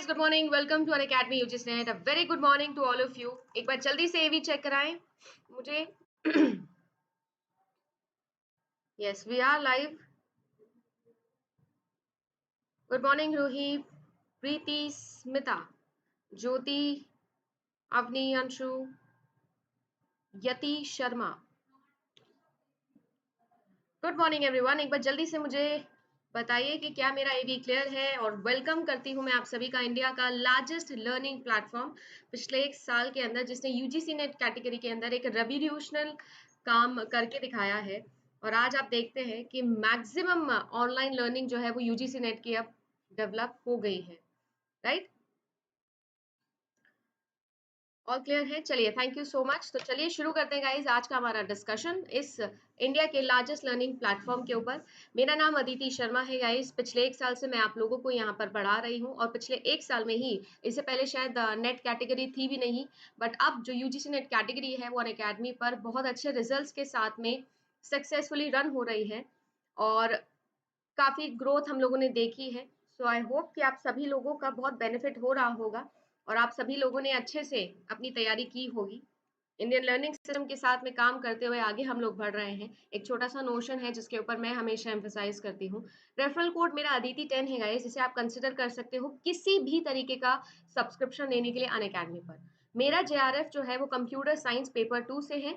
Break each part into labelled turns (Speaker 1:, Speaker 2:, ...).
Speaker 1: guys, good morning. Welcome to an Academy UGSnet. A very good morning to all of you. एक बार जल्दी से AV check कराएं मुझे. Yes, we are live. Good morning, Ruhi, Preeti, Smita, Jyoti, Avni, Anshu, Yati, Sharma. Good morning everyone. एक बार जल्दी से मुझे बताइए कि क्या मेरा AV क्लियर है. और वेलकम करती हूँ मैं आप सभी का इंडिया का लार्जेस्ट लर्निंग प्लेटफॉर्म पिछले एक साल के अंदर, जिसने यूजीसी नेट कैटेगरी के अंदर एक रेवोल्यूशनल काम करके दिखाया है. और आज आप देखते हैं कि मैक्सिमम ऑनलाइन लर्निंग जो है वो यूजीसी नेट की अब डेवलप हो गई है. राइट, ऑल क्लियर है. चलिए, थैंक यू सो मच. तो चलिए शुरू करते हैं गाइज आज का हमारा डिस्कशन इस इंडिया के लार्जेस्ट लर्निंग प्लेटफॉर्म के ऊपर. मेरा नाम अदिति शर्मा है गाइज. पिछले एक साल से मैं आप लोगों को यहाँ पर पढ़ा रही हूँ और पिछले एक साल में ही, इससे पहले शायद नेट कैटेगरी थी भी नहीं, बट अब जो यूजीसी नेट कैटेगरी है वो अनअकैडमी पर बहुत अच्छे रिजल्ट्स के साथ में सक्सेसफुली रन हो रही है और काफ़ी ग्रोथ हम लोगों ने देखी है. सो आई होप कि आप सभी लोगों का बहुत बेनिफिट हो रहा होगा और आप सभी लोगों ने अच्छे से अपनी तैयारी की होगी. इंडियन लर्निंग सिस्टम के साथ में काम करते हुए आगे हम लोग बढ़ रहे हैं. एक छोटा सा नोशन है जिसके ऊपर मैं हमेशा एम्फेसाइज करती हूँ. रेफरल कोड मेरा अदिति 10 है गाइस, जिसे आप कंसिडर कर सकते हो किसी भी तरीके का सब्सक्रिप्शन लेने के लिए अनअकैडमी पर. मेरा JRF जो है वो कंप्यूटर साइंस पेपर 2 से है.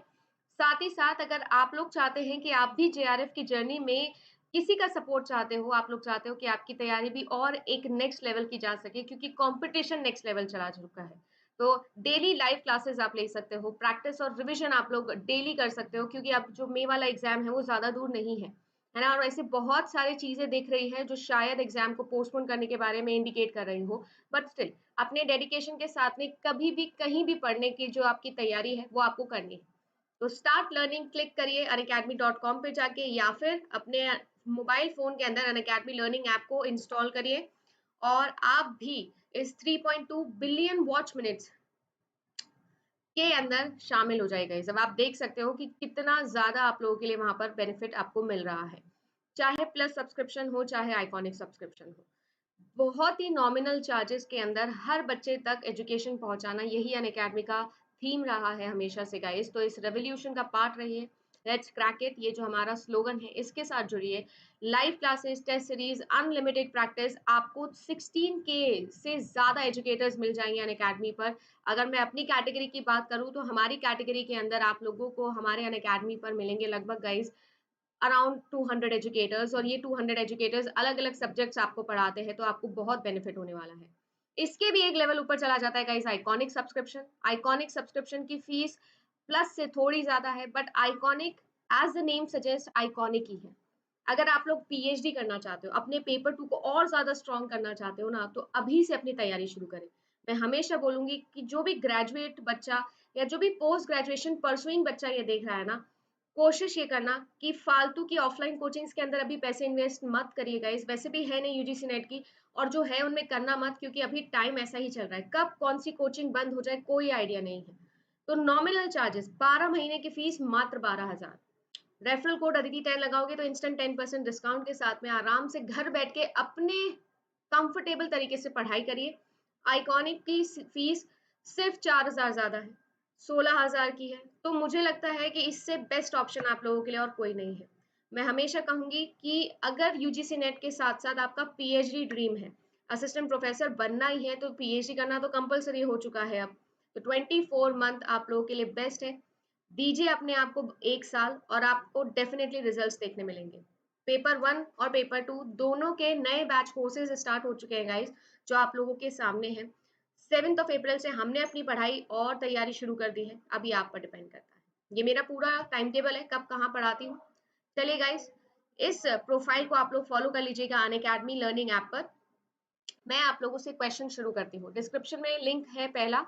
Speaker 1: साथ ही साथ अगर आप लोग चाहते हैं कि आप भी JRF की जर्नी में किसी का सपोर्ट चाहते हो, आप लोग चाहते हो कि आपकी तैयारी भी और एक नेक्स्ट लेवल की जा सके, क्योंकि कंपटीशन नेक्स्ट लेवल चला चुका है, तो डेली लाइव क्लासेस आप ले सकते हो. प्रैक्टिस और रिवीजन आप लोग डेली कर सकते हो, क्योंकि अब जो मई वाला एग्जाम है वो ज्यादा दूर नहीं है ना. और ऐसे बहुत सारी चीजें दिख रही है जो शायद एग्जाम को पोस्टपोन करने के बारे में इंडिकेट कर रही हो, बट स्टिल अपने डेडिकेशन के साथ में कभी भी कहीं भी पढ़ने की जो आपकी तैयारी है वो आपको करनी है. तो स्टार्ट लर्निंग क्लिक करिए unacademy.com पे जाके, या फिर अपने मोबाइल फोन के अंदर अनअकैडमी लर्निंग ऐप को इंस्टॉल करिए और आप भी इस 3.2 बिलियन वॉच मिनट्स के अंदर शामिल हो जाएगा. जब आप देख सकते हो कि कितना ज्यादा आप लोगों के लिए वहां पर बेनिफिट आपको मिल रहा है, चाहे प्लस सब्सक्रिप्शन हो चाहे आइकॉनिक सब्सक्रिप्शन हो. बहुत ही नॉमिनल चार्जेस के अंदर हर बच्चे तक एजुकेशन पहुंचाना, यही अनअकैडमी का थीम रहा है हमेशा से गाइस. तो इस रेवोल्यूशन का पार्ट रहिए. लेट्स क्रैक इट, ये जो हमारा स्लोगन है इसके साथ जुड़िए. Live classes, test series, unlimited practice. आपको 16K से ज्यादा एजुकेटर्स मिल जाएंगे अनअकैडमी पर. अगर मैं अपनी कैटेगरी की बात करूं तो हमारी कैटेगरी के अंदर आप लोगों को हमारे अनअकैडमी पर मिलेंगे लगभग गाइस अराउंड 200 एजुकेटर्स, और ये 200 एजुकेटर्स अलग अलग सब्जेक्ट्स आपको पढ़ाते हैं, तो आपको बहुत बेनिफिट होने वाला है. इसके भी एक लेवल ऊपर चला जाता है guys iconic subscription. Iconic subscription की फीस प्लस से थोड़ी ज्यादा है, but iconic as the name suggest iconic ही है. अगर आप लोग PhD करना चाहते हो, अपने पेपर 2 को और ज्यादा स्ट्रॉन्ग करना चाहते हो ना, तो अभी से अपनी तैयारी शुरू करें. मैं हमेशा बोलूंगी कि जो भी ग्रेजुएट बच्चा या जो भी पोस्ट ग्रेजुएशन परसुइंग बच्चा ये देख रहा है ना, कोशिश ये करना कि फालतू की ऑफलाइन कोचिंग्स के अंदर अभी पैसे इन्वेस्ट मत करिएगा. इस वैसे भी है नहीं यूजीसी नेट की, और जो है उनमें करना मत, क्योंकि अभी टाइम ऐसा ही चल रहा है. कब कौन सी कोचिंग बंद हो जाए कोई आइडिया नहीं है. तो नॉमिनल चार्जेस 12 महीने की फीस मात्र 12,000. रेफरल कोड अदिति 10 लगाओगे तो इंस्टेंट 10% डिस्काउंट के साथ में आराम से घर बैठ के अपने कंफर्टेबल तरीके से पढ़ाई करिए. आइकॉनिक की फीस सिर्फ 4,000 ज्यादा है, 16,000 की है. तो मुझे लगता है कि इससे बेस्ट ऑप्शन आप लोगों के लिए और कोई नहीं है. मैं हमेशा कहूंगी कि अगर यूजीसी नेट के साथ साथ आपका PhD ड्रीम है, असिस्टेंट प्रोफेसर बनना ही है, तो PhD करना तो कंपलसरी हो चुका है अब. तो 24 मंथ आप लोगों के लिए बेस्ट है. दीजिए अपने आप को एक साल और आपको डेफिनेटली रिजल्ट्स देखने मिलेंगे. पेपर 1 और पेपर 2 दोनों के नए बैच कोर्सेज स्टार्ट हो चुके हैं गाइस, जो आप लोगों के सामने है. 7 अप्रैल से हमने अपनी पढ़ाई और तैयारी शुरू कर दी है. अभी आप पर डिपेंड करता है. ये मेरा पूरा टाइम टेबल है कब कहाँ पढ़ाती हूँ. चलिए गाइस, इस प्रोफाइल को आप लोग फॉलो कर लीजिएगा अनअकैडमी लर्निंग ऐप पर. मैं आप लोगों से क्वेश्चन शुरू करती हूँ. डिस्क्रिप्शन में लिंक है पहला,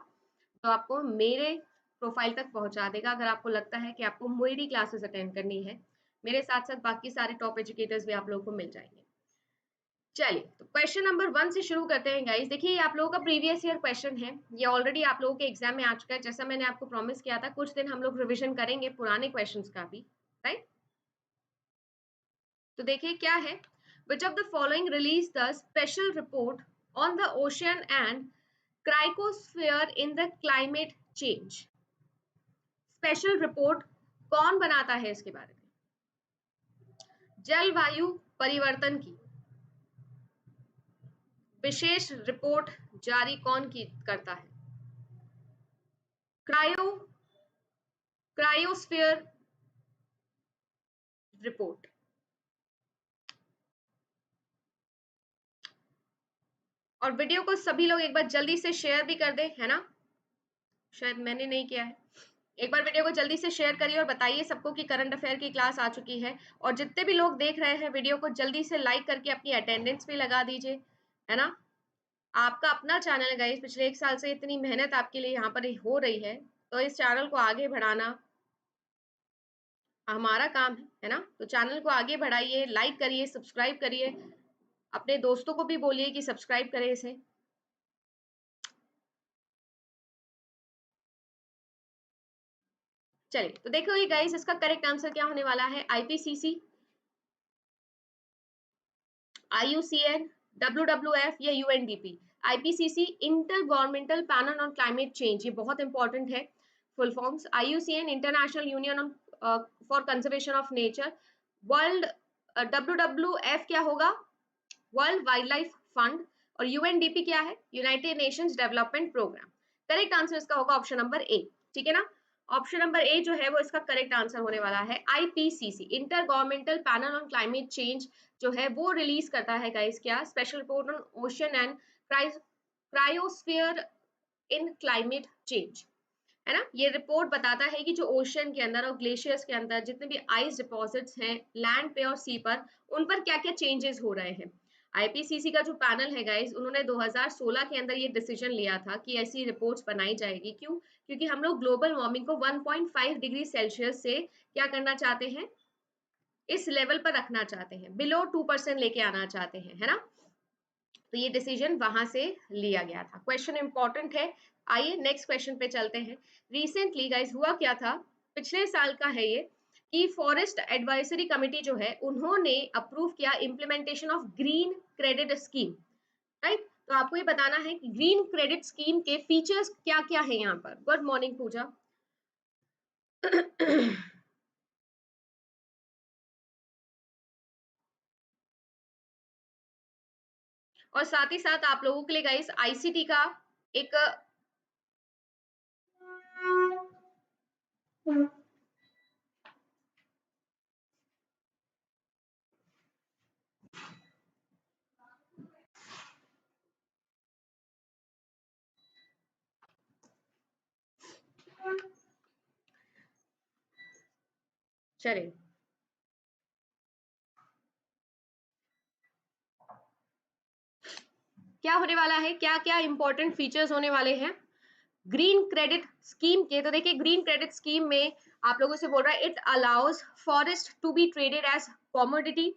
Speaker 1: तो आपको मेरे प्रोफाइल तक पहुंचा देगा. अगर आपको लगता है कि आपको मेरी क्लासेस अटेंड करनी है, मेरे साथ साथ बाकी सारे टॉप एजुकेटर्स भी आप लोगों को मिल जाएंगे. चलिए, तो क्वेश्चन नंबर 1 से शुरू करते हैं गाइस. देखिए, ये आप लोगों का प्रीवियस ईयर क्वेश्चन है. ये ऑलरेडी आप लोगों के एग्जाम में आ चुका है. जैसा मैंने आपको प्रॉमिस किया था, कुछ दिन हम लोग रिविजन करेंगे पुराने क्वेश्चंस का भी, राइट. तो देखिए क्या है. Which of the following release the special report on the ocean and cryosphere in the climate change. Special report कौन बनाता है इसके बारे में? जलवायु परिवर्तन की विशेष रिपोर्ट जारी कौन की करता है? Cryo cryosphere report. और वीडियो को सभी लोग एक बार जल्दी से शेयर भी कर दें, है ना? शायद मैंने नहीं किया है। एक बार वीडियो को जल्दी से शेयर करिए और बताइए सबको कि करंट अफेयर की क्लास आ चुकी है। और जितने भी लोग देख रहे हैं वीडियो को जल्दी से लाइक करके अपनी अटेंडेंस भी लगा दीजिए, है ना? आपका अपना चैनल है गाइस, पिछले 1 साल से इतनी मेहनत आपके लिए यहाँ पर हो रही है, तो इस चैनल को आगे बढ़ाना हमारा काम है ना? तो चैनल को आगे बढ़ाइए, लाइक करिए, सब्सक्राइब करिए, अपने दोस्तों को भी बोलिए कि सब्सक्राइब करें इसे। चलिए तो देखो ये गाइस, इसका करेक्ट आंसर क्या होने वाला है? आईपीसीसी, IUCN, WWF या UNDP। IPCC intergovernmental panel on climate change, ये बहुत इंपॉर्टेंट है full forms. IUCN international union on for conservation of nature. World WWF क्या होगा? World wildlife fund. और UNDP क्या है? United nations development programme. Correct answer इसका होगा ऑप्शन नंबर ए, ठीक है ना? ऑप्शन नंबर ए जो है वो इसका करेक्ट आंसर होने वाला है। IPCC intergovernmental panel on climate change जो है वो रिलीज करता है गाइस क्या? Special report on ocean and cryosphere in climate change, है ना? ये रिपोर्ट बताता है कि जो ओशन के अंदर और ग्लेशियर्स के अंदर जितने भी आइस डिपॉजिट्स हैं लैंड पे और सी पर, उन पर क्या क्या चेंजेस हो रहे हैं। आईपीसीसी का जो पैनल है गाइस, उन्होंने 2016 के अंदर ये डिसीजन लिया था कि ऐसी रिपोर्ट्स बनाई जाएगी। क्यों? क्योंकि हम लोग ग्लोबल वार्मिंग को 1.5 डिग्री सेल्सियस से क्या करना चाहते हैं? इस लेवल पर रखना चाहते हैं, बिलो 2% लेके आना चाहते हैं, है ना? तो ये डिसीजन वहां से लिया गया था। क्वेश्चन इंपॉर्टेंट है। आइए नेक्स्ट क्वेश्चन पे चलते हैं। रिसेंटली गाइस हुआ क्या था, पिछले साल का है ये, कि फॉरेस्ट एडवाइजरी कमेटी जो है उन्होंने अप्रूव किया implementation of green credit scheme, right? तो आपको ये बताना है कि ग्रीन क्रेडिट स्कीम के फीचर्स क्या क्या है यहाँ पर। गुड मॉर्निंग पूजा। और साथ ही साथ आप लोगों के लिए गाइस आईसीटी का एक चलिए क्या होने वाला है, क्या क्या इंपॉर्टेंट फीचर्स होने वाले हैं ग्रीन क्रेडिट स्कीम के। तो देखिए ग्रीन क्रेडिट स्कीम में आप लोगों से बोल रहा है, it allows forest to be traded as commodity.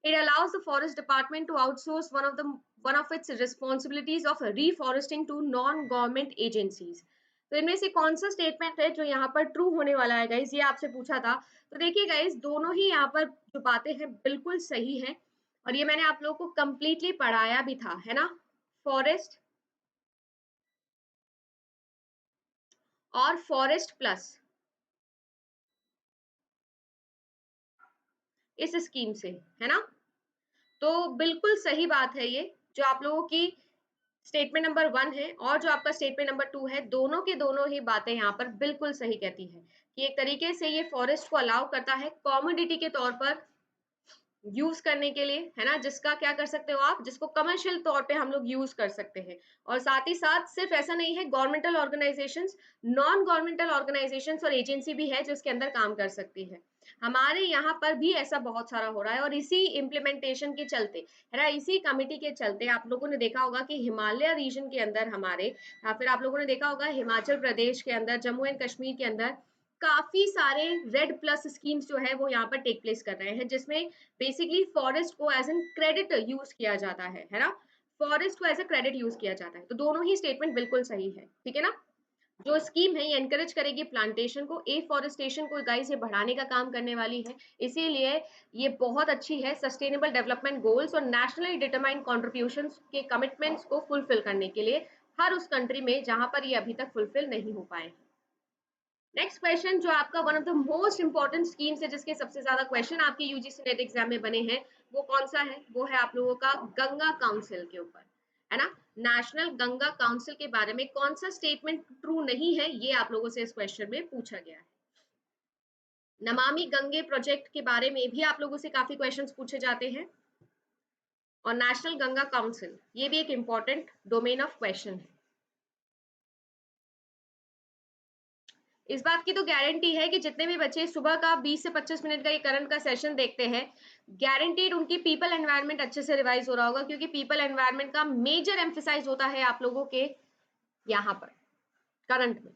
Speaker 1: It allows the forest department to outsource one of its responsibilities of reforesting to non government agencies. तो इनमें से कौन सा स्टेटमेंट है जो यहाँ पर ट्रू होने वाला है गाइज, ये आपसे पूछा था। तो देखिए गाइज दोनों ही यहाँ पर जो बातें हैं बिल्कुल सही है, और ये मैंने आप लोगों को कंप्लीटली पढ़ाया भी था, है ना? फॉरेस्ट और फॉरेस्ट प्लस इस स्कीम से, है ना? तो बिल्कुल सही बात है ये, जो आप लोगों की स्टेटमेंट नंबर 1 है और जो आपका स्टेटमेंट नंबर 2 है, दोनों की दोनों ही बातें यहाँ पर बिल्कुल सही कहती है कि एक तरीके से ये फॉरेस्ट को अलाउ करता है कॉमोडिटी के तौर पर यूज करने के लिए, है ना? जिसका क्या कर सकते हो आप, जिसको कमर्शियल तौर पे हम लोग यूज कर सकते हैं। और साथ ही साथ सिर्फ ऐसा नहीं है, governmental organisations, non governmental organisations और एजेंसी भी है जो इसके अंदर काम कर सकती है। हमारे यहाँ पर भी ऐसा बहुत सारा हो रहा है, और इसी इम्प्लीमेंटेशन के चलते, है ना, इसी कमिटी के चलते आप लोगों ने देखा होगा कि हिमालय रीजन के अंदर हमारे, या फिर आप लोगों ने देखा होगा हिमाचल प्रदेश के अंदर, जम्मू एंड कश्मीर के अंदर काफी सारे रेड प्लस स्कीम्स जो है वो यहाँ पर टेक प्लेस कर रहे हैं, जिसमें बेसिकली फॉरेस्ट को एज एन क्रेडिट यूज किया जाता है ना? फॉरेस्ट को एज ए क्रेडिट यूज किया जाता है। तो दोनों ही स्टेटमेंट बिल्कुल सही है, ठीक है ना? जो स्कीम है ये एनकरेज करेगी प्लांटेशन को, एफॉरेस्टेशन को गाइस ये बढ़ाने का काम करने वाली है। इसीलिए ये बहुत अच्छी है सस्टेनेबल डेवलपमेंट गोल्स और नेशनली डिटरमाइंड कॉन्ट्रीब्यूशंस के कमिटमेंट्स को फुलफिल करने के लिए हर उस कंट्री में जहां पर ये अभी तक फुलफिल नहीं हो पाए। नेक्स्ट क्वेश्चन जो आपका one of the most important schemes है, जिसके सबसे ज्यादा क्वेश्चन आपके यूजीसी नेट एग्जाम में बने हैं, वो कौन सा है? वो है आप लोगों का गंगा काउंसिल के ऊपर, है ना। नेशनल गंगा काउंसिल के बारे में कौन सा स्टेटमेंट ट्रू नहीं है, ये आप लोगों से इस क्वेश्चन में पूछा गया है। नमामि गंगे प्रोजेक्ट के बारे में भी आप लोगों से काफी क्वेश्चंस पूछे जाते हैं, और नेशनल गंगा काउंसिल ये भी एक इंपॉर्टेंट डोमेन ऑफ क्वेश्चन है। इस बात की तो गारंटी है कि जितने भी बच्चे सुबह का 20 से 25 मिनट का ये करंट का सेशन देखते हैं, गारंटीड उनकी पीपल एनवायरनमेंट अच्छे से रिवाइज हो रहा होगा, क्योंकि पीपल एनवायरनमेंट का मेजर एम्फेसाइज होता है आप लोगों के यहाँ पर करंट में।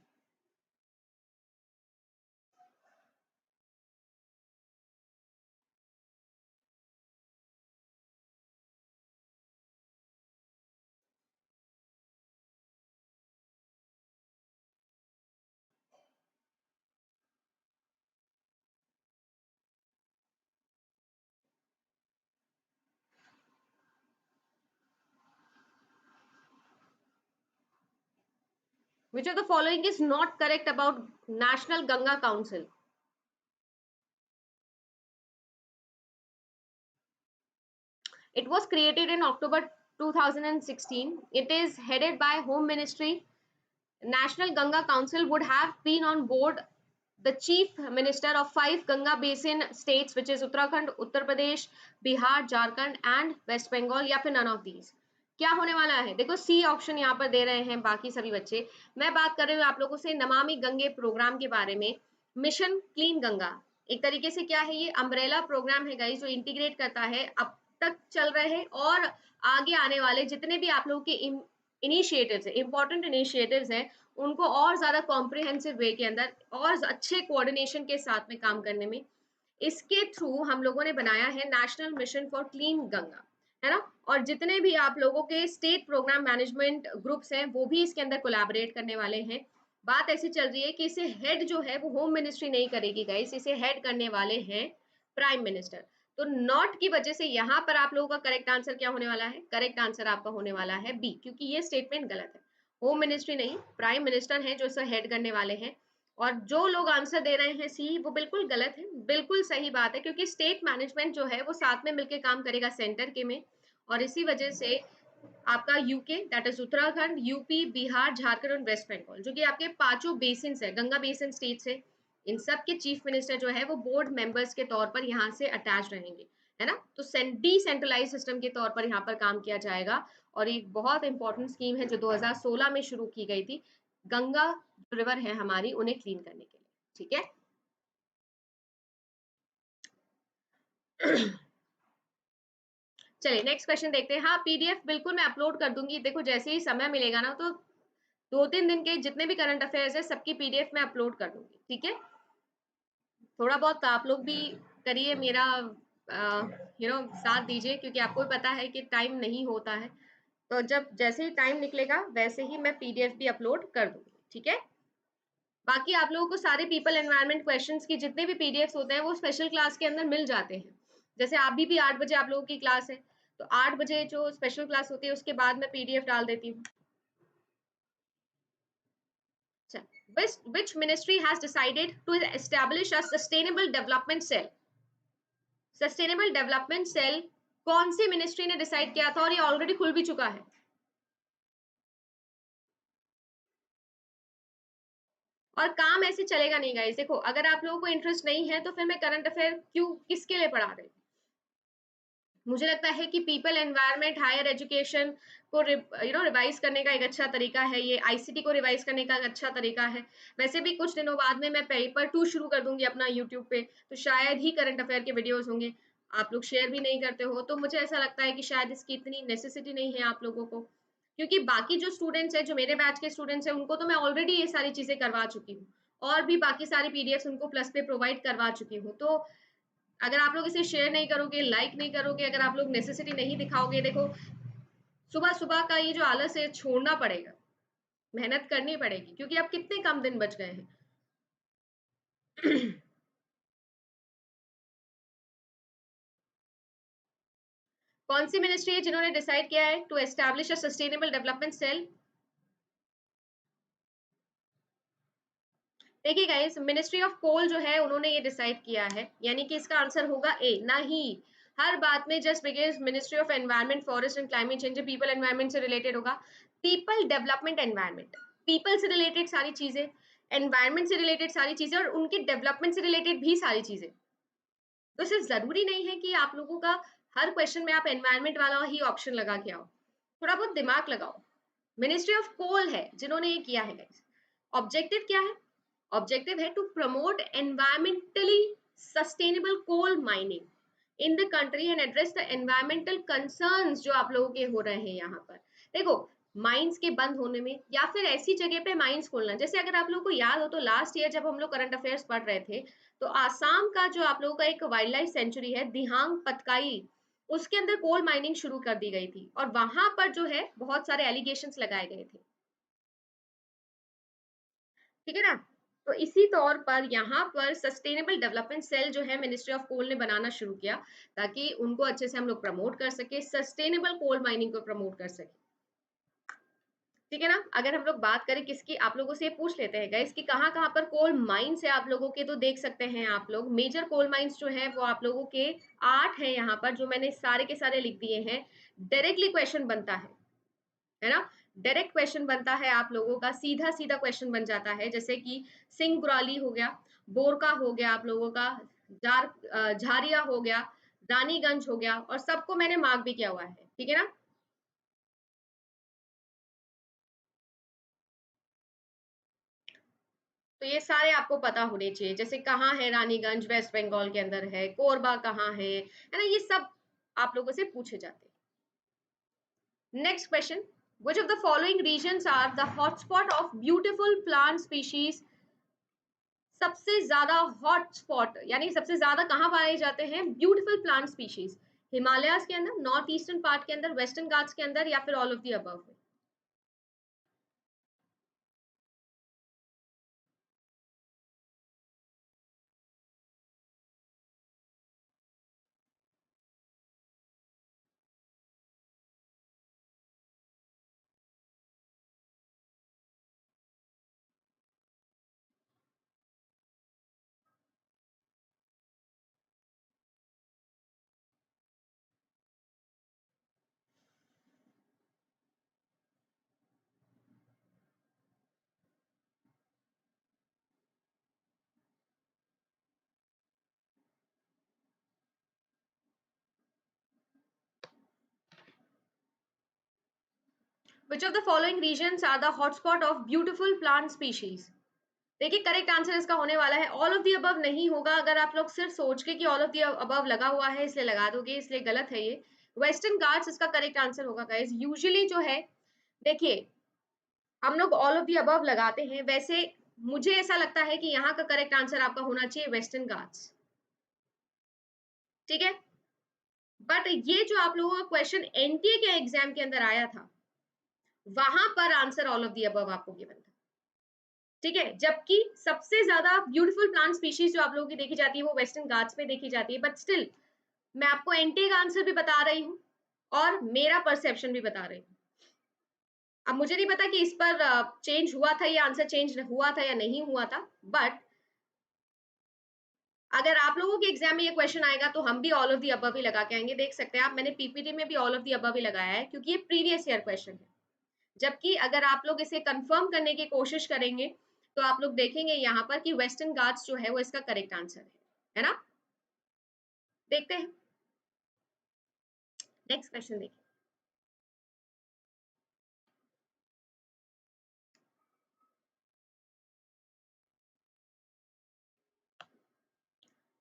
Speaker 1: Which of the following is not correct about National Ganga Council? It was created in October 2016. It is headed by Home Ministry. National Ganga Council would have been on board the chief minister of 5 Ganga basin states, which is Uttarakhand, Uttar Pradesh, Bihar, Jharkhand and West Bengal, या फिर none of these। क्या होने वाला है? देखो C option यहाँ पर दे रहे हैं बाकी सभी बच्चे। मैं बात कर रही हूँ आप लोगों से नमामि गंगे प्रोग्राम के बारे में। मिशन क्लीन गंगा एक तरीके से क्या है, ये अम्ब्रेला प्रोग्राम है गाइस, जो इंटीग्रेट करता है अब तक चल रहे हैं और आगे आने वाले जितने भी आप लोगों के इनिशिएटिव्स है, इंपॉर्टेंट इनिशिएटिव्स हैं, उनको और ज्यादा कॉम्प्रिहेंसिव वे के अंदर और अच्छे कोऑर्डिनेशन के साथ में काम करने में, इसके थ्रू हम लोगों ने बनाया है national mission for clean Ganga, है ना। और जितने भी आप लोगों के स्टेट प्रोग्राम मैनेजमेंट ग्रुप्स हैं वो भी इसके अंदर कोलैबोरेट करने वाले हैं। बात ऐसी चल रही है कि इसे हेड जो है वो होम मिनिस्ट्री नहीं करेगी गाइस, इसे हेड करने वाले हैं प्राइम मिनिस्टर। तो नॉट की वजह से यहाँ पर आप लोगों का करेक्ट आंसर क्या होने वाला है? करेक्ट आंसर आपका होने वाला है बी, क्योंकि ये स्टेटमेंट गलत है। होम मिनिस्ट्री नहीं, प्राइम मिनिस्टर है जो इसे हेड करने वाले हैं। और जो लोग आंसर दे रहे हैं सी, वो बिल्कुल गलत है। बिल्कुल सही बात है, क्योंकि स्टेट मैनेजमेंट जो है वो साथ में मिलकर काम करेगा सेंटर के में, और इसी वजह से आपका UK that is Uttarakhand, UP, Bihar, Jharkhand और वेस्ट बंगाल, जो कि आपके पांचों बेसिन है, गंगा बेसिन स्टेट्स है, इन सब के चीफ मिनिस्टर जो है वो बोर्ड मेंबर्स के तौर पर यहाँ से अटैच रहेंगे, है ना। तो डिसेंट्रलाइज सिस्टम के तौर पर यहाँ पर काम किया जाएगा। और एक बहुत इंपॉर्टेंट स्कीम है जो 2016 में शुरू की गई थी, गंगा रिवर है हमारी, उन्हें क्लीन करने के लिए, ठीक है। चलिए नेक्स्ट क्वेश्चन देखते हैं। हाँ, पीडीएफ बिल्कुल मैं अपलोड कर दूंगी, देखो जैसे ही समय मिलेगा ना, तो 2-3 दिन के जितने भी करंट अफेयर्स है सबकी पीडीएफ में अपलोड कर दूंगी, ठीक है। थोड़ा बहुत आप लोग भी करिए, मेरा साथ दीजिए, क्योंकि आपको भी पता है कि टाइम नहीं होता है। तो जब जैसे ही टाइम निकलेगा वैसे ही मैं पीडीएफ भी अपलोड कर दूंगी, ठीक है। बाकी आप लोगों को सारे पीपल एनवायरनमेंट क्वेश्चंस की जितने भी पीडीएफ होते हैं वो स्पेशल क्लास के अंदर मिल जाते हैं। जैसे अभी भी 8 बजे आप लोगों की क्लास है, तो 8 बजे जो स्पेशल क्लास होती है उसके बाद मैं पीडीएफ डाल देती हूँ। Which ministry has decided to establish a sustainable development cell? Sustainable development cell कौन सी मिनिस्ट्री ने डिसाइड किया था, और ये ऑलरेडी खुल भी चुका है। और काम ऐसे चलेगा नहीं गाइस, देखो अगर आप लोगों को इंटरेस्ट नहीं है तो फिर मैं करंट अफेयर क्यों किसके लिए पढ़ा रही हूँ। मुझे लगता है कि पीपल एनवायरनमेंट हायर एजुकेशन को रिवाइज करने का एक अच्छा तरीका है, ये आईसीटी को रिवाइज करने का एक अच्छा तरीका है। वैसे भी कुछ दिनों बाद में मैं पेपर 2 शुरू कर दूंगी अपना यूट्यूब पे, तो शायद ही करंट अफेयर के वीडियोस होंगे। आप लोग शेयर भी नहीं करते हो, तो मुझे ऐसा लगता है कि शायद इसकी इतनी नेसेसिटी नहीं है आप लोगों को, क्योंकि बाकी जो स्टूडेंट्स हैं, जो मेरे बैच के स्टूडेंट्स हैं, उनको तो मैं ऑलरेडी ये सारी चीजें करवा चुकी हूँ, और भी बाकी सारी पीडीएफ उनको प्लस पे प्रोवाइड करवा चुकी हूँ। तो अगर आप लोग इसे शेयर नहीं करोगे, लाइक नहीं करोगे, अगर आप लोग नेसेसिटी नहीं दिखाओगे, देखो सुबह सुबह का ये जो आलस है छोड़ना पड़ेगा। मेहनत करनी पड़ेगी क्योंकि अब कितने कम दिन बच गए हैं। कौन सी मिनिस्ट्री है जिन्होंने डिसाइड किया है to establish a sustainable development cell? देखिए गाइस, मिनिस्ट्री ऑफ कोल जो है उन्होंने ये डिसाइड किया है, यानी कि इसका आंसर होगा ए। नहीं, हर बात में just because ministry of environment forest and climate change people environment से रिलेटेड होगा। पीपल डेवलपमेंट एनवायरमेंट, पीपल से रिलेटेड सारी चीजें, एनवायरमेंट से रिलेटेड सारी चीजें और उनके डेवलपमेंट से रिलेटेड भी सारी चीजें। तो सिर्फ जरूरी नहीं है कि आप लोगों का हर क्वेश्चन में आप एनवायरमेंट वाला ही ऑप्शन लगा के आओ, थोड़ा बहुत दिमाग लगाओ। मिनिस्ट्री ऑफ कोल है जिन्होंने ये किया है गाइस। ऑब्जेक्टिव क्या है? ऑब्जेक्टिव है to promote environmentally sustainable coal mining in the country and address the environmental concerns जो आप लोगों के हो रहे हैं यहाँ पर। देखो, माइंस के बंद होने में या फिर ऐसी जगह पे माइंस खोलना, जैसे अगर आप लोगों को याद हो तो लास्ट ईयर जब हम लोग करंट अफेयर्स पढ़ रहे थे, तो आसाम का जो आप लोगों का एक वाइल्ड लाइफ सेंचुरी है दिहांग पतकाई, उसके अंदर कोल माइनिंग शुरू कर दी गई थी और वहां पर जो है बहुत सारे एलिगेशंस लगाए गए थे। ठीक है ना? तो इसी तौर पर यहाँ पर सस्टेनेबल डेवलपमेंट सेल जो है मिनिस्ट्री ऑफ कोल ने बनाना शुरू किया, ताकि उनको अच्छे से हम लोग प्रमोट कर सके, सस्टेनेबल कोल माइनिंग को प्रमोट कर सके। ठीक है ना? अगर हम लोग बात करें किसकी, आप लोगों से पूछ लेते हैं गाइस कि कहाँ कहाँ पर कोल माइंस है आप लोगों के, तो देख सकते हैं आप लोग मेजर कोल माइंस जो है वो आप लोगों के 8 है यहाँ पर, जो मैंने सारे के सारे लिख दिए हैं। डायरेक्टली क्वेश्चन बनता है ना? डायरेक्ट क्वेश्चन बनता है आप लोगों का, सीधा सीधा क्वेश्चन बन जाता है, जैसे कि सिंगरौली हो गया, बोरका हो गया आप लोगों का, झारिया हो गया, रानीगंज हो गया, और सबको मैंने मार्क भी किया हुआ है। ठीक है ना? तो ये सारे आपको पता होने चाहिए, जैसे कहाँ है रानीगंज, वेस्ट बंगाल के अंदर है, कोरबा कहाँ है ना? ये सब आप लोगों से पूछे जाते हैं। Next question, which of the following regions are the hotspot of beautiful plant species? सबसे ज्यादा हॉटस्पॉट यानी सबसे ज्यादा कहाँ पाए जाते हैं ब्यूटीफुल प्लांट स्पीशीज? हिमालयाज के अंदर, नॉर्थ ईस्टर्न पार्ट के अंदर, वेस्टर्न घाट्स के अंदर, या फिर all of the above? Which of the following regions are the hotspot of beautiful plant species? देखिए, करेक्ट आंसर इसका होने वाला है ऑल ऑफ दी अबव नहीं होगा। अगर आप लोग सिर्फ सोच के कि ऑल ऑफ दी अबव लगा हुआ है इसलिए लगा दोगे, इसलिए गलत है ये। वेस्टर्न घाट्स इसका करेक्ट आंसर होगा गाइस। यूजुअली जो है, देखिए, हम लोग ऑल ऑफ दी अबव लगाते हैं, वैसे मुझे ऐसा लगता है कि यहाँ का करेक्ट आंसर आपका होना चाहिए वेस्टर्न घाट्स। ठीक है? बट ये जो आप लोगों का क्वेश्चन एनटीए के एग्जाम के अंदर आया था, वहां पर answer all of the above आपको गिवन था। ठीक है? जबकि सबसे ज्यादा ब्यूटीफुल प्लांट स्पीशीज जो आप लोगों की देखी जाती है वो वेस्टर्न घाट्स में देखी जाती है, बट स्टिल मैं आपको एनटीए का आंसर भी बता रही हूँ और मेरा परसेप्शन भी बता रही हूँ। अब मुझे नहीं पता कि इस पर चेंज हुआ था, ये आंसर चेंज हुआ था या नहीं हुआ था, बट अगर आप लोगों के एग्जाम में ये क्वेश्चन आएगा तो हम भी ऑल ऑफ दी अबव ही लगा के आएंगे। देख सकते हैं आप, मैंने पीपीटी में भी ऑल ऑफ दी अबव ही लगाया है क्योंकि ये प्रीवियस ईयर क्वेश्चन है। जबकि अगर आप लोग इसे कंफर्म करने की कोशिश करेंगे तो आप लोग देखेंगे यहाँ पर कि वेस्टर्न घाट्स जो है वो इसका करेक्ट आंसर है ना? देखते हैं नेक्स्ट क्वेश्चन। देखिए,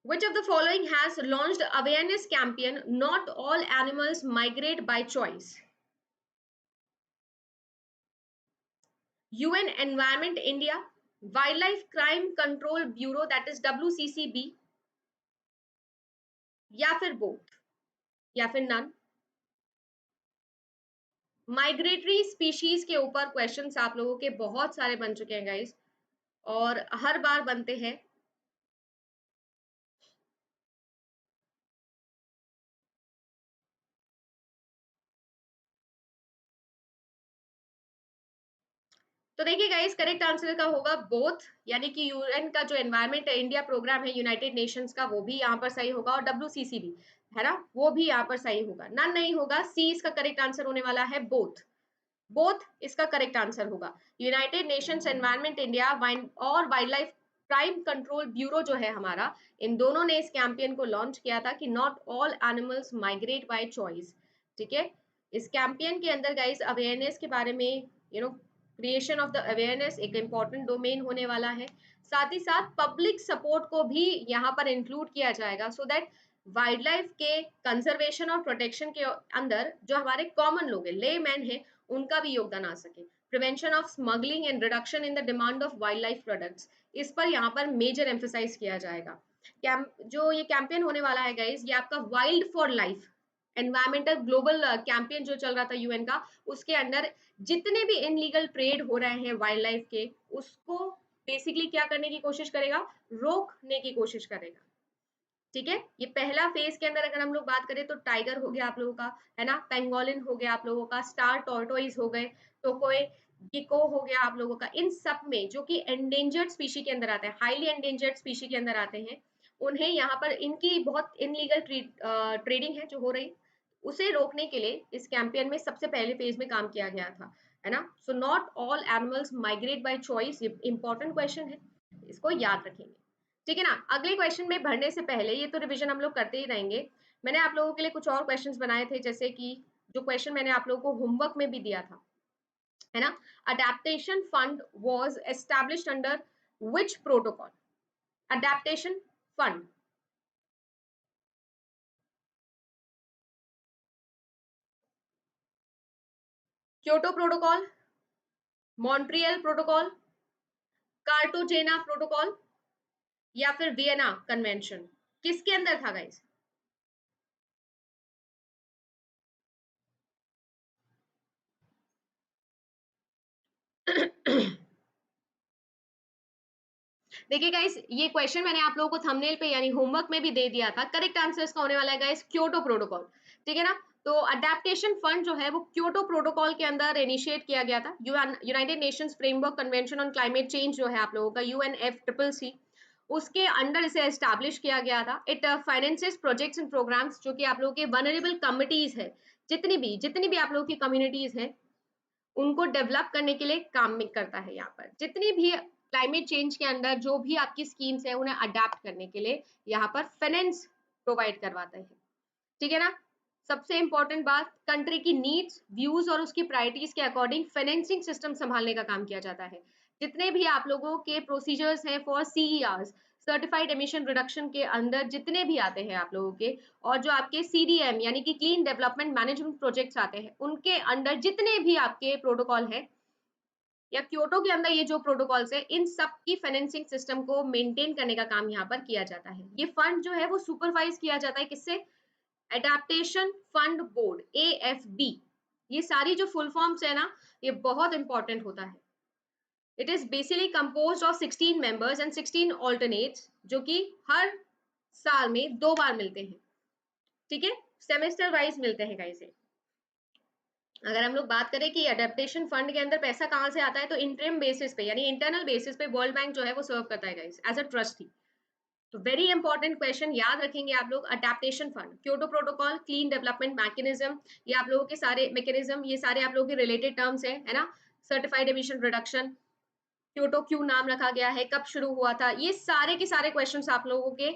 Speaker 1: which of the following has launched awareness campaign not all animals migrate by choice? UN Environment India, Wildlife Crime Control Bureau that is WCCB, या फिर बोथ, या फिर नन? माइग्रेटरी स्पीशीज के ऊपर क्वेश्चंस आप लोगों के बहुत सारे बन चुके हैं गाइस, और हर बार बनते हैं। तो देखिए गाइस, करेक्ट आंसर का होगा बोथ, यानी कि यूएन का जो एनवायरमेंट इंडिया प्रोग्राम है यूनाइटेड नेशंस का, वो भी यहाँ पर सही होगा, और डब्ल्यूसीसी भी है ना, वो भी यहाँ पर सही होगा, नन नहीं होगा। सी इसका करेक्ट आंसर होने वाला है, बोथ। बोथ इसका करेक्ट आंसर होगा। यूनाइटेड नेशंस एनवायरमेंट इंडिया और wild life crime control bureau जो है हमारा, इन दोनों ने इस कैंपेन को लॉन्च किया था कि not all animals migrate by choice. ठीक है, इस कैंपेन के अंदर गाइस अवेयरनेस के बारे में, क्रिएशन ऑफ द अवेयरनेस एक इंपॉर्टेंट डोमेन होने वाला है। साथ ही साथ पब्लिक सपोर्ट को भी यहाँ पर इंक्लूड किया जाएगा, सो दैट वाइल्ड लाइफ के कंजर्वेशन और प्रोटेक्शन के अंदर जो हमारे कॉमन लोग हैं, ले मैन है, उनका भी योगदान आ सके। Prevention of smuggling and reduction in the demand of wild life products, इस पर यहाँ पर मेजर एम्फेसाइज किया जाएगा। जो ये कैंपेन होने वाला है गाइज, ये आपका wild for life environmental global campaign जो चल रहा था यूएन का, उसके अंदर जितने भी इनलीगल ट्रेड हो रहे हैं वाइल्ड लाइफ के, उसको बेसिकली क्या करने की कोशिश करेगा, रोकने की कोशिश करेगा। ठीक है, ये पहला फेज के अंदर अगर हम लोग बात करें तो टाइगर हो गया आप लोगों का, है ना, पेंगोलिन हो गया आप लोगों का, स्टार टॉर्टोइज हो गए, टोकोए गिको हो गया आप लोगों का, इन सब में जो कि एंडेंजर्ड स्पीशी के अंदर आते हैं, हाईली एंडेंजर्ड स्पीशी के अंदर आते हैं, उन्हें यहाँ पर इनकी बहुत इनलीगल ट्रेडिंग है जो हो रही, उसे रोकने के लिए इस कैंपेन में सबसे पहले फेज में काम किया गया था, है ना। So not all animals migrate by choice, ये इंपॉर्टेंट क्वेश्चन है, इसको याद रखेंगे। ठीक है ना। अगले क्वेश्चन में बढ़ने से पहले, ये तो रिवीजन हम लोग करते ही रहेंगे, मैंने आप लोगों के लिए कुछ और क्वेश्चंस बनाए थे, जैसे कि जो क्वेश्चन मैंने आप लोगों को होमवर्क में भी दिया था, है ना, adaptation fund was established under which protocol? Adaptation fund, Kyoto protocol, Montreal protocol, Cartagena protocol, या फिर वियना कन्वेंशन, किसके अंदर था गाइस? देखिए गाइस, ये क्वेश्चन मैंने आप लोगों को थंबनेल पे यानी होमवर्क में भी दे दिया था, करेक्ट आंसर इसका होने वाला है गाइस क्योटो प्रोटोकॉल। ठीक है ना। तो अडेप्टेशन फंड जो है वो क्योटो प्रोटोकॉल के अंदर इनिशिएट किया गया था, United Nations framework convention on climate change जो है आप लोगों का, UNFCCC, उसके अंडर इसे एस्टैब्लिश किया गया था। It finances projects and programmes जो कि आप लोगों के वनरेबल कमिटीज है, जितनी भी आप लोगों की कम्युनिटीज है, उनको डेवलप करने के लिए काम में करता है। यहाँ पर जितनी भी क्लाइमेट चेंज के अंदर जो भी आपकी स्कीम्स है, उन्हें अडेप्ट करने के लिए यहाँ पर फाइनेंस प्रोवाइड करवाता है। ठीक है ना। सबसे इंपॉर्टेंट बात, कंट्री की नीड्स, व्यूज और उसकी प्रायोरिटीज के अकॉर्डिंग फाइनेंसिंग सिस्टम संभालने का काम किया जाता है। जितने भी आप लोगों के प्रोसीजर्स हैं for CERs, certified emission reduction के अंदर जितने भी आते हैं आप लोगों के, और जो आपके CDM यानी कि क्लीन डेवलपमेंट मैनेजमेंट प्रोजेक्ट्स आते हैं, उनके अंडर जितने भी आपके प्रोटोकॉल है, या क्योटो के अंदर ये जो प्रोटोकॉल्स है, इन सब की फाइनेंसिंग सिस्टम को मेंटेन करने का काम यहाँ पर किया जाता है। ये फंड जो है वो सुपरवाइज किया जाता है किससे? Adaptation fund board, AFB। ये सारी जो फुल फॉर्म्स है ना, ये बहुत इंपॉर्टेंट होता है। It is basically composed of 16 members and 16 alternates, जो कि हर साल में 2 बार मिलते हैं। ठीक है, सेमेस्टर वाइज मिलते हैं गाइस। अगर हम लोग बात करें कि अडेप्टेशन फंड के अंदर पैसा कहाँ से आता है, तो इंटरिम बेसिस पे यानी इंटरनल बेसिस पे वर्ल्ड बैंक जो है वो सर्व करता है गाइस एज अ ट्रस्टी। तो वेरी इंपॉर्टेंट क्वेश्चन याद रखेंगे आप लोग, adaptation fund, Kyoto protocol, clean development mechanism, ये आप लोगों के सारे मैकेनिज्म, ये सारे आप लोगों के रिलेटेड टर्म्स है ना। सर्टिफाइड एमिशन रिडक्शन, क्योटो क्यों नाम रखा गया है, कब शुरू हुआ था, ये सारे के सारे क्वेश्चंस आप लोगों के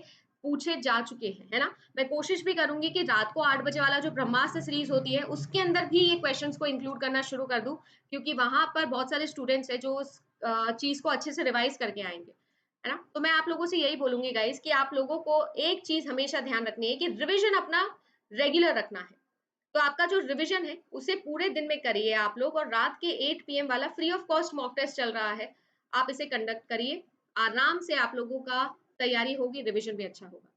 Speaker 1: पूछे जा चुके हैं, है ना। मैं कोशिश भी करूंगी कि रात को 8 बजे वाला जो ब्रह्मास्त्र सीरीज होती है, उसके अंदर भी ये क्वेश्चंस को इंक्लूड करना शुरू कर दूं, क्योंकि वहां पर बहुत सारे स्टूडेंट्स हैं जो उस चीज को अच्छे से रिवाइज करके आएंगे, है ना। तो मैं आप लोगों से यही बोलूंगी गाइस कि आप लोगों को एक चीज हमेशा ध्यान रखनी है कि रिविजन अपना रेगुलर रखना है। तो आपका जो रिवीजन है उसे पूरे दिन में करिए आप लोग, और रात के 8 PM वाला free of cost mock test चल रहा है, आप इसे कंडक्ट करिए, आराम से आप लोगों का तैयारी होगी, रिवीजन भी अच्छा होगा।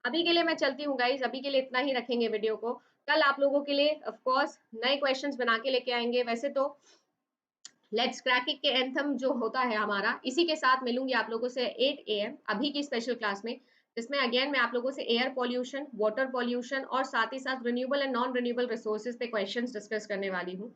Speaker 1: अभी के लिए मैं चलती हूँ गाइज, अभी के लिए इतना ही रखेंगे वीडियो को। कल आप लोगों के लिए ऑफ कोर्स नए क्वेश्चंस बना के लेके आएंगे। वैसे तो लेट्स क्रैक इट के एंथम जो होता है हमारा, इसी के साथ मिलूंगी आप लोगों से 8 AM अभी की स्पेशल क्लास में, जिसमें अगेन मैं आप लोगों से एयर पॉल्यूशन, वाटर पॉल्यूशन और साथ ही साथ renewable and non renewable resources पे क्वेश्चंस डिस्कस करने वाली हूँ।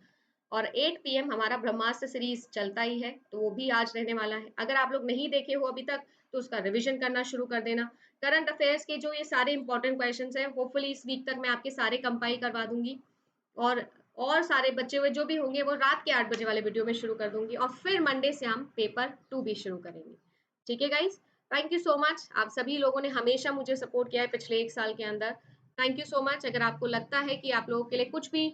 Speaker 1: और 8 PM हमारा ब्रह्मास्त्र सीरीज चलता ही है, तो वो भी आज रहने वाला है। अगर आप लोग नहीं देखे हो अभी तक तो उसका रिवीजन करना शुरू कर देना। करंट अफेयर्स के जो ये सारे इंपॉर्टेंट क्वेश्चंस हैं, होपफुली इस वीक तक मैं आपके सारे कंपाइल करवा दूंगी। और और सारे बचे हुए जो भी होंगे वो रात के 8 बजे वाले वीडियो में शुरू कर दूंगी, और फिर मंडे से हम पेपर 2 भी शुरू करेंगे। ठीक है guys, thank you so much. आप सभी लोगों ने हमेशा मुझे सपोर्ट किया है पिछले 1 साल के अंदर। Thank you so much. अगर आपको लगता है कि आप लोगों के लिए कुछ भी,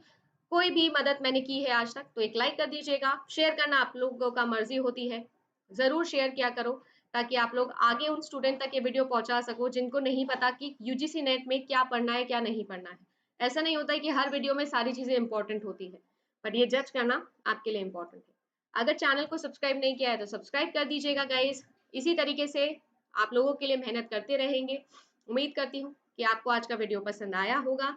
Speaker 1: कोई भी मदद मैंने की है आज तक, तो एक लाइक कर दीजिएगा। शेयर करना आप लोगों का मर्जी होती है, जरूर शेयर किया करो, ताकि आप लोग आगे उन स्टूडेंट तक ये वीडियो पहुंचा सको जिनको नहीं पता कि यूजीसी नेट में क्या पढ़ना है क्या नहीं पढ़ना है। ऐसा नहीं होता है कि हर वीडियो में सारी चीजें इंपॉर्टेंट होती है, बट ये जज करना आपके लिए इंपॉर्टेंट है। अगर चैनल को सब्सक्राइब नहीं किया है तो सब्सक्राइब कर दीजिएगा गाइस। इसी तरीके से आप लोगों के लिए मेहनत करते रहेंगे। उम्मीद करती हूँ कि आपको आज का वीडियो पसंद आया होगा।